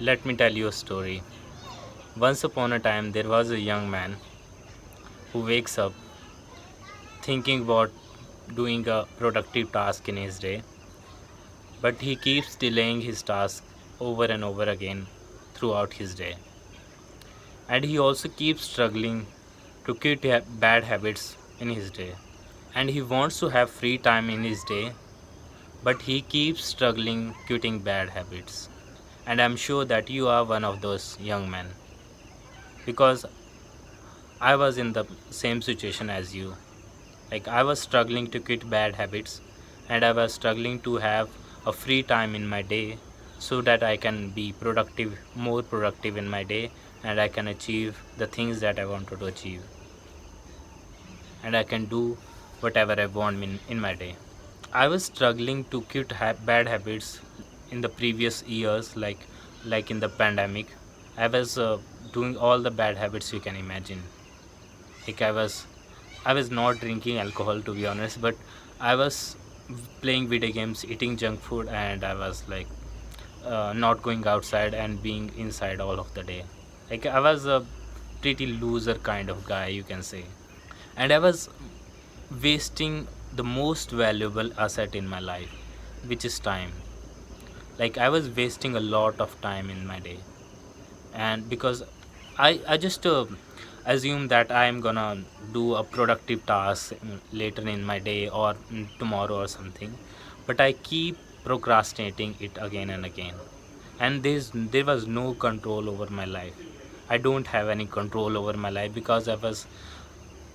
Let me tell you a story. Once upon a time, there was a young man who wakes up thinking about doing a productive task in his day, but he keeps delaying his task over and over again throughout his day. And he also keeps struggling to quit bad habits in his day. And he wants to have free time in his day, but he keeps struggling quitting bad habits. And I'm sure that you are one of those young men because I was in the same situation as you. Like, I was struggling to quit bad habits and I was struggling to have a free time in my day so that I can be productive, more productive in my day, and I can achieve the things that I wanted to achieve, and I can do whatever I want in my day. I was struggling to quit bad habits in the previous years, like in the pandemic. I was doing all the bad habits you can imagine. Like, I was not drinking alcohol, to be honest, but I was playing video games, eating junk food, and I was like not going outside and being inside all of the day. Like, I was a pretty loser kind of guy, you can say, and I was wasting the most valuable asset in my life, which is time. Like, I was wasting a lot of time in my day, and because I just assume that I am gonna do a productive task later in my day or tomorrow or something, but I keep procrastinating it again and again, and there was no control over my life. I don't have any control over my life because I was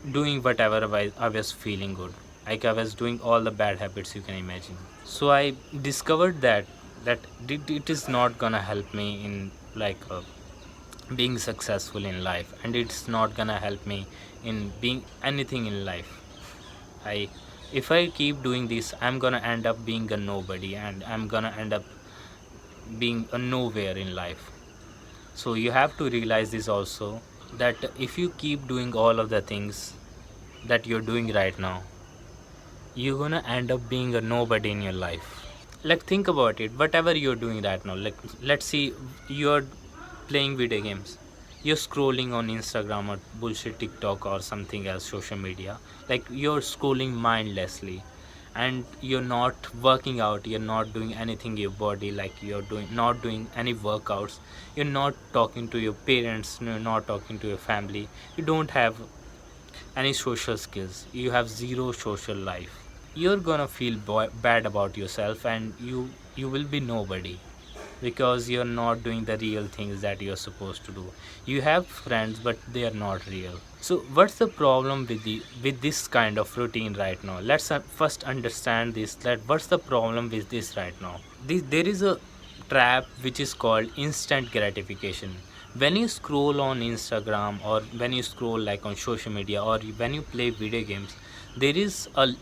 doing whatever I was feeling good. Like, I was doing all the bad habits you can imagine. So I discovered that it is not gonna help me in like being successful in life, and it's not gonna help me in being anything in life. I If I keep doing this, I'm gonna end up being a nobody, and I'm gonna end up being a nowhere in life. So you have to realize this also, that if you keep doing all of the things that you're doing right now, you're gonna end up being a nobody in your life. Like, think about it. Whatever you're doing right now, like, let's see, you're playing video games, you're scrolling on Instagram or bullshit TikTok or something else social media. Like, you're scrolling mindlessly, and you're not working out, you're not doing anything your body, like you're doing not doing any workouts, you're not talking to your parents, you're not talking to your family, you don't have any social skills, you have zero social life. You're gonna feel bad about yourself, and you will be nobody because you're not doing the real things that you're supposed to do. You have friends, but they are not real. So what's the problem with this kind of routine right now? Let's first understand this, that what's the problem with this right now. There is a trap which is called instant gratification. When you scroll on Instagram, or when you scroll like on social media, or when you play video games, there is a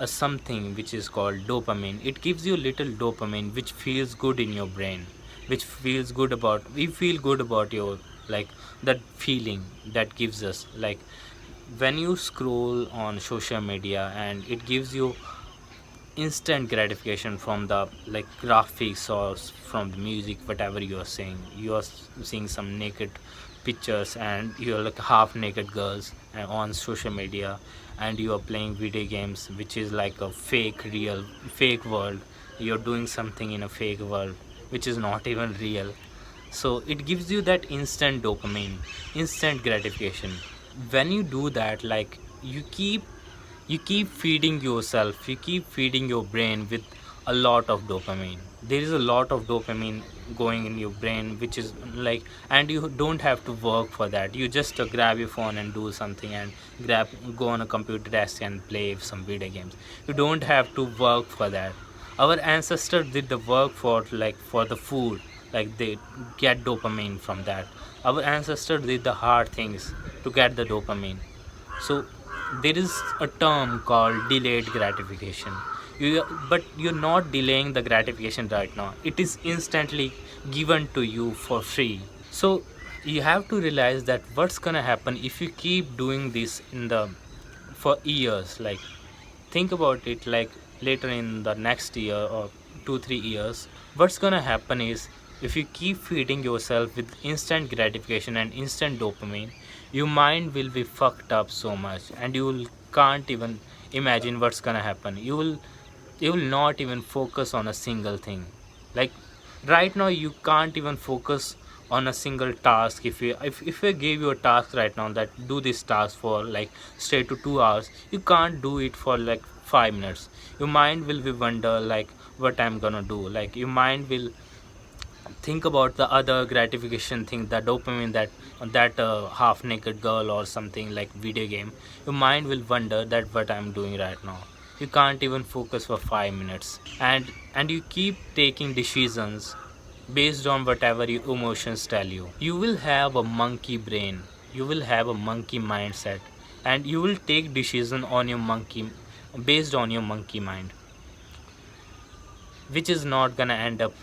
something which is called dopamine. It gives you little dopamine which feels good in your brain, which feels good about, we feel good about your, like, that feeling that gives us, like, when you scroll on social media, and it gives you instant gratification from the, like, graphics or from the music, whatever you are saying. You are seeing some naked pictures, and you're like half naked girls on social media, and you are playing video games which is like a fake world. You're doing something in a fake world which is not even real. So it gives you that instant dopamine, instant gratification. When you do that, like, you keep feeding yourself, you keep feeding your brain with a lot of dopamine. There is a lot of dopamine going in your brain, which is like, and you don't have to work for that. You just grab your phone and do something, and go on a computer desk and play some video games. You don't have to work for that. Our ancestors did the work for, like, for the food, like they get dopamine from that. Our ancestors did the hard things to get the dopamine. So there is a term called delayed gratification. But you're not delaying the gratification right now, it is instantly given to you for free. So you have to realize that what's gonna happen if you keep doing this in the for years. Like, think about it, like, later in the next year or 2 3 years, what's gonna happen is If you keep feeding yourself with instant gratification and instant dopamine, your mind will be fucked up so much, and you will can't even imagine what's gonna happen. You will not even focus on a single thing. Like right now, you can't even focus on a single task. If I gave you a task right now that do this task for like straight to 2 hours, you can't do it for like 5 minutes. Your mind will be wonder like what I'm gonna do. Like your mind will think about the other gratification thing, the dopamine, that half naked girl or something like video game. Your mind will wonder that what I'm doing right now. You can't even focus for 5 minutes, and you keep taking decisions based on whatever your emotions tell you. You will have a monkey brain, you will have a monkey mindset, and you will take decision on your monkey based on your monkey mind, which is not gonna end up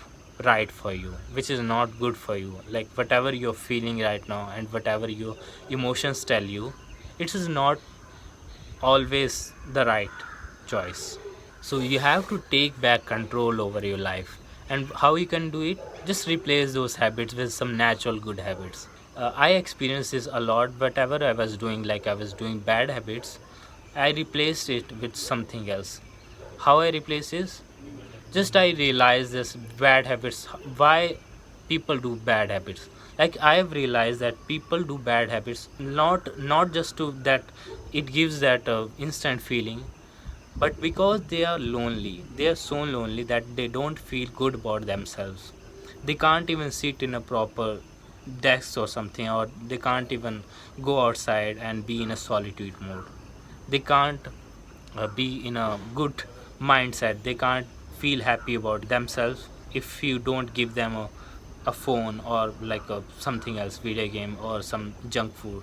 right for you, which is not good for you. Like whatever you're feeling right now and whatever your emotions tell you, it is not always the right choice. So you have to take back control over your life. And how you can do it? Just replace those habits with some natural good habits. I experienced this a lot. Whatever I was doing, like I was doing bad habits, I replaced it with something else. How I replace is just I realized this bad habits, why people do bad habits. Like I have realized that people do bad habits not just to that it gives that instant feeling, but because they are lonely. They are so lonely that they don't feel good about themselves. They can't even sit in a proper desk or something, or they can't even go outside and be in a solitude mode. They can't be in a good mindset. They can't feel happy about themselves if you don't give them a phone or like something else, video game or some junk food.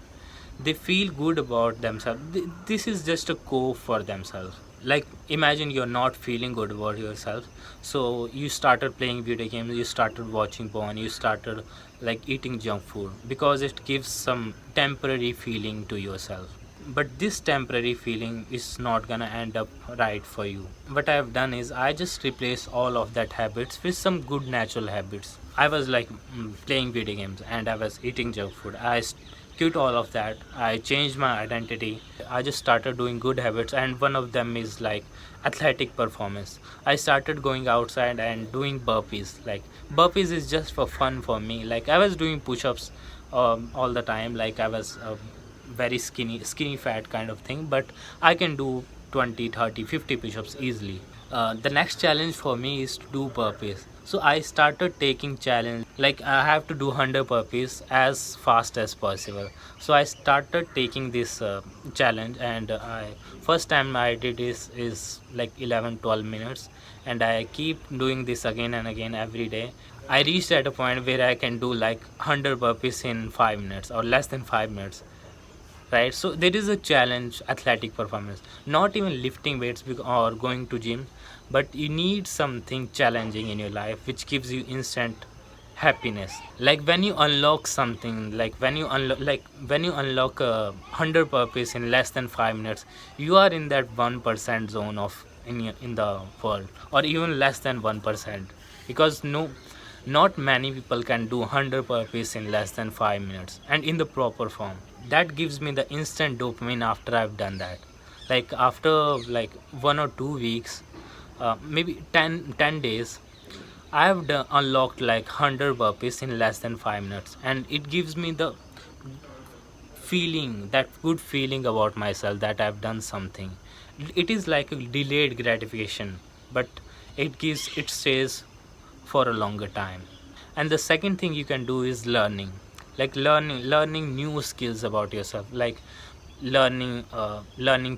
They feel good about themselves. This is just a code for themselves. Like imagine you're not feeling good about yourself, so you started playing video games, you started watching porn, you started like eating junk food because it gives some temporary feeling to yourself. But this temporary feeling is not gonna end up right for you. What I have done is I just replace all of that habits with some good natural habits. I was like playing video games and I was eating junk food. Quit all of that. I changed my identity. I just started doing good habits, and one of them is like athletic performance. I started going outside and doing burpees. Like burpees is just for fun for me. Like I was doing push-ups all the time. Like I was very skinny fat kind of thing, but I can do 20, 30, 50 push-ups easily. The next challenge for me is to do burpees. So I started taking challenge, like I have to do 100 burpees as fast as possible. So I started taking this challenge, and I first time I did is like 11, 12 minutes, and I keep doing this again and again every day. I reached at a point where I can do like 100 burpees in 5 minutes or less than 5 minutes, right? So there is a challenge, athletic performance, not even lifting weights or going to gym, but you need something challenging in your life which gives you instant happiness. Like when you unlock something, like when you unlock a 100 purpose in less than 5 minutes, you are in that 1% zone of in the world, or even less than 1%, because not many people can do 100 burpees in less than 5 minutes and in the proper form. That gives me the instant dopamine after I've done that. Like after like 1 or 2 weeks, maybe 10 days, I have unlocked like 100 burpees in less than 5 minutes, and it gives me the feeling, that good feeling about myself that I've done something. It is like a delayed gratification, but it stays for a longer time. And the second thing you can do is learning, like learning new skills about yourself, like learning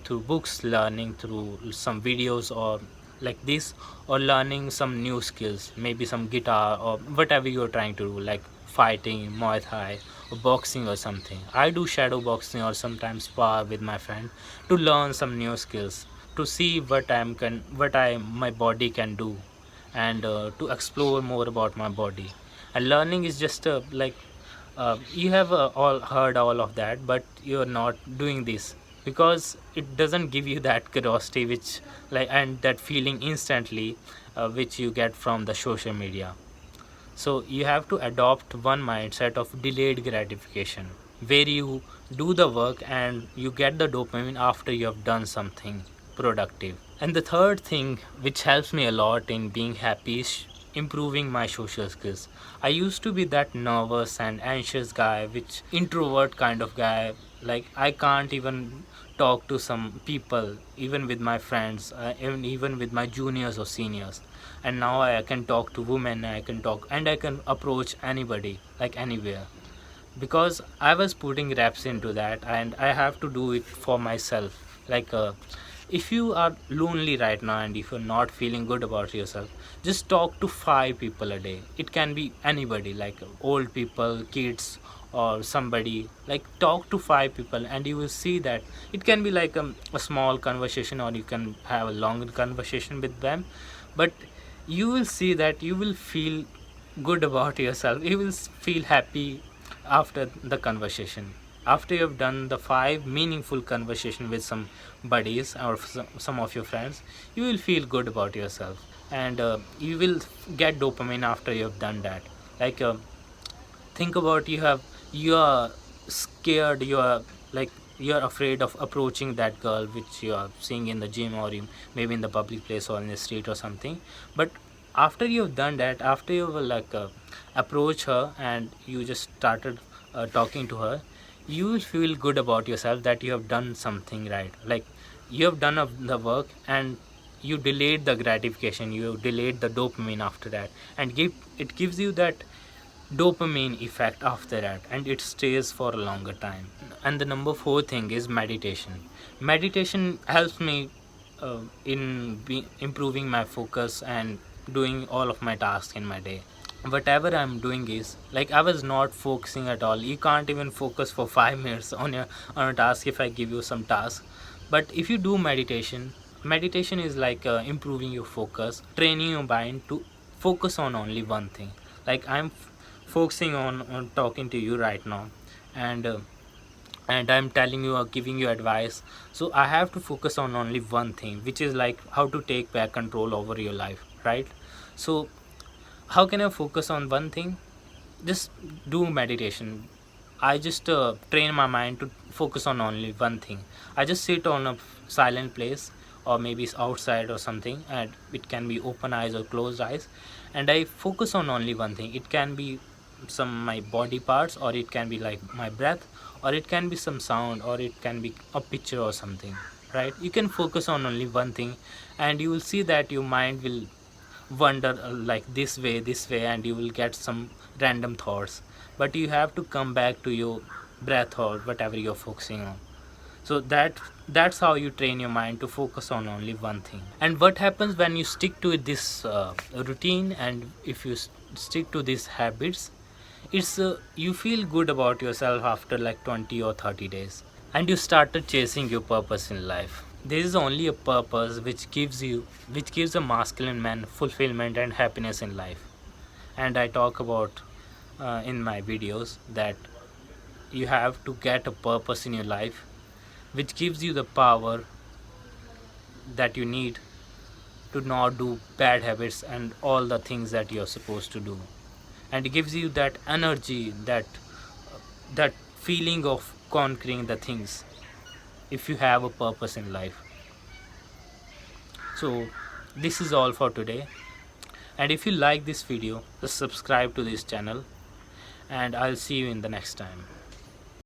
through books, learning through some videos or like this, or learning some new skills, maybe some guitar or whatever you're trying to do, like fighting, muay thai, or boxing or something. I do shadow boxing or sometimes spar with my friend to learn some new skills, to see what I my body can do, and to explore more about my body. And learning is just you have all heard all of that, but you're not doing this because it doesn't give you that curiosity which like and that feeling instantly which you get from the social media. So you have to adopt one mindset of delayed gratification, where you do the work and you get the dopamine after you have done something productive. And the third thing which helps me a lot in being happy is improving my social skills. I used to be that nervous and anxious guy, which introvert kind of guy. Like I can't even talk to some people, even with my friends, even with my juniors or seniors. And now I can talk to women, I can talk and I can approach anybody, like anywhere, because I was putting reps into that and I have to do it for myself. Like if you are lonely right now and if you're not feeling good about yourself, just talk to 5 people a day. It can be anybody, like old people, kids, or somebody. Like talk to 5 people and you will see that it can be like a small conversation or you can have a longer conversation with them, but you will see that you will feel good about yourself. You will feel happy after the conversation. After you have done the 5 meaningful conversation with some buddies or some of your friends, you will feel good about yourself, and you will get dopamine after you have done that. Like think about, you are scared, you are like you are afraid of approaching that girl which you are seeing in the gym, or you maybe in the public place or in the street or something. But after you've done that, after you will like approach her and you just started talking to her, you will feel good about yourself that you have done something right. Like you have done the work and you delayed the gratification, you delayed the dopamine after that, and it gives you that dopamine effect after that, and it stays for a longer time. And the number 4 thing is meditation. Meditation helps me improving my focus and doing all of my tasks in my day. Whatever I'm doing is like I was not focusing at all. You can't even focus for 5 minutes on a task if I give you some task. But if you do meditation, meditation is like improving your focus, training your mind to focus on only one thing. Like I'm focusing on talking to you right now, and I'm telling you or giving you advice. So I have to focus on only one thing, which is like how to take back control over your life, right? So how can I focus on one thing? Just do meditation. I just train my mind to focus on only one thing. I just sit on a silent place, or maybe it's outside or something, and it can be open eyes or closed eyes, and I focus on only one thing. It can be some my body parts, or it can be like my breath, or it can be some sound, or it can be a picture or something, right? You can focus on only one thing, and you will see that your mind will wander like this way, and you will get some random thoughts, but you have to come back to your breath or whatever you're focusing on. So that's how you train your mind to focus on only one thing. And what happens when you stick to this routine, and if you stick to these habits, it's you feel good about yourself after like 20 or 30 days, and you started chasing your purpose in life. There is only a purpose which gives a masculine man fulfillment and happiness in life. And I talk about in my videos that you have to get a purpose in your life which gives you the power that you need to not do bad habits and all the things that you're supposed to do, and it gives you that energy, that feeling of conquering the things if you have a purpose in life. So this is all for today, and if you like this video, just subscribe to this channel, and I'll see you in the next time.